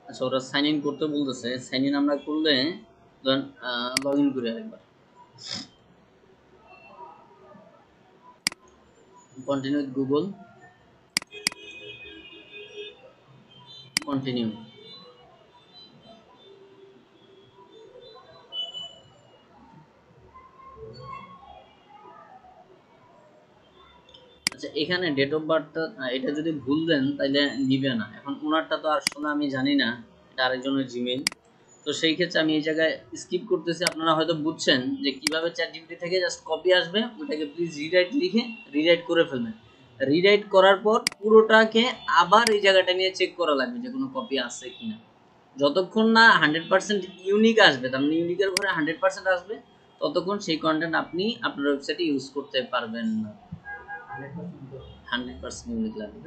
আচ্ছা, ওরা সাইন ইন করতে বলতেছে, সাইন ইন আমরা করলে ধরেন লগ ইন করে আরেকবার কন্টিনিউ উইথ গুগল, কন্টিনিউ। আচ্ছা, এখানে ডেট অফ বার্থটা এটা যদি ভুল দেন তাহলে নিবে না। এখন ওনারটা তো আসলে আমি জানি না, এটা আরেকজনের জিমেইল, তো সেই ক্ষেত্রে আমি এই জায়গায় স্কিপ করতেছি। আপনারা হয়তো বুঝছেন যে কিভাবে চ্যাট জিপিটি থেকে জাস্ট কপি আসবে, ওটাকে প্লিজ রিরাইট লিখে রিরাইট করে ফেলবেন। রিরাইট করার পর পুরোটাকে আবার এই জায়গাটা নিয়ে চেক করা লাগবে যে কোনো কপি আছে কিনা। যতক্ষণ না 100% ইউনিক আসবে, তার মানে ইউনিকের ঘরে 100% আসবে, ততক্ষণ সেই কন্টেন্ট আপনি আপনার ওয়েবসাইটে ইউজ করতে পারবেন না। 100% ইউনিক লাগবে।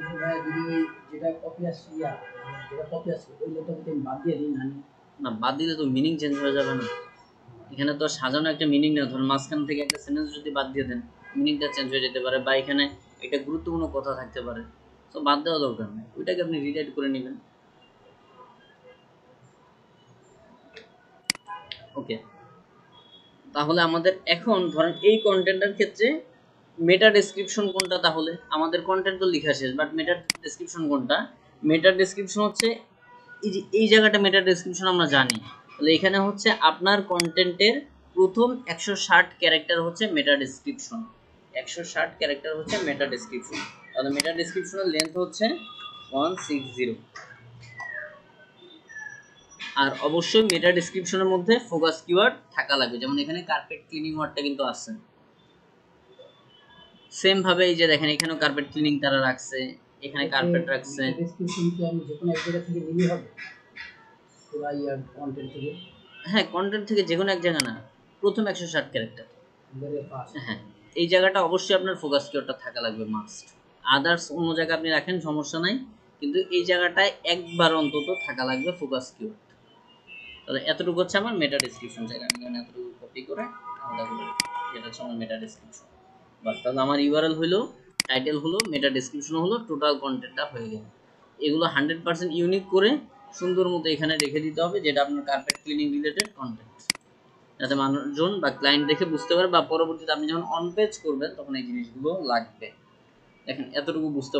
না, বাদ দিলে তো মিনিং চেঞ্জ হয়ে যাবে না। এখানে তো সাজানো একটা মিনিং না, ধরুন মাঝখান থেকে একটা সেন্টেন্স যদি বাদ দিয়ে দেন মিনিংটা চেঞ্জ হয়ে যেতে পারে, বা এখানে একটা গুরুত্বপূর্ণ কথা থাকতে পারে, তো বাদ দেওয়া দরকার নেই, ওইটাকে আপনি রিরাইট করে নেবেন। ওকে, তাহলে আমাদের এখন ধরেন এই কন্টেন্টের ক্ষেত্রে মেটা ডেসক্রিপশন কোনটা, তাহলে আমাদের কন্টেন্ট তো লেখা শেষ, বাট মেটা ডেসক্রিপশন কোনটা? মেটা ডেসক্রিপশন হচ্ছে এই যে এই জায়গাটা মেটা ডেসক্রিপশন আমরা জানি, তাহলে এখানে হচ্ছে আপনার কন্টেন্টের প্রথম 160 ক্যারেক্টার হচ্ছে মেটা ডেসক্রিপশন, 160 ক্যারেক্টার হচ্ছে মেটা ডেসক্রিপশন। তাহলে মেটা ডেসক্রিপশনের লেন্থ হচ্ছে 160। আর অবশ্যই মেটা ডেসক্রিপশনের মধ্যে ফোকাস কিওয়ার্ড থাকা লাগবে, যেমন এখানে কার্পেট ক্লিনিং ওয়ার্ডটা কিন্তু আছে। সেম ভাবে এই যে দেখেন এখানেও কার্পেট ক্লিনিং তারা রাখছে, এখানে কার্পেট রাখছে। হ্যাঁ, কন্টেন্ট থেকে যে কোনো এক জায়গা না, প্রথম 160 ক্যারেক্টার। হ্যাঁ, এই জায়গাটা অবশ্যই আপনার ফোকাস কিওয়ার্ডটা থাকা লাগবে মাস্ট। আদার্স অন্য জায়গা আপনি রাখেন সমস্যা নাই, কিন্তু এই জায়গাটায় একবার অন্তত থাকা লাগবে ফোকাস কিওয়ার্ড। তাহলে এতটুকু হচ্ছে আমার মেটা ডেসক্রিপশন চাইলে আমি এখানে এতটুকু কপি করে আলাদা করে এটা হচ্ছে আমার মেটা ডেসক্রিপশন। বাস তাহলে আমার ইউআরএল হলো, টাইটেল হলো, মেটা ডেসক্রিপশন হলো, টোটাল কন্টেন্টটা হয়ে গেল। এগুলো 100% ইউনিক করে সুন্দর মতো এখানে রেখে দিতে হবে, যেটা আপনার কার্পেট ক্লিনিং রিলেটেড কন্টেন্ট, যাতে মানুষজন বা ক্লায়েন্ট দেখে বুঝতে পারে বা পরবর্তীতে আপনি যখন অন পেজ করবেন তখন এই জিনিসগুলো লাগবে। দেখেন এতটুকু বুঝতে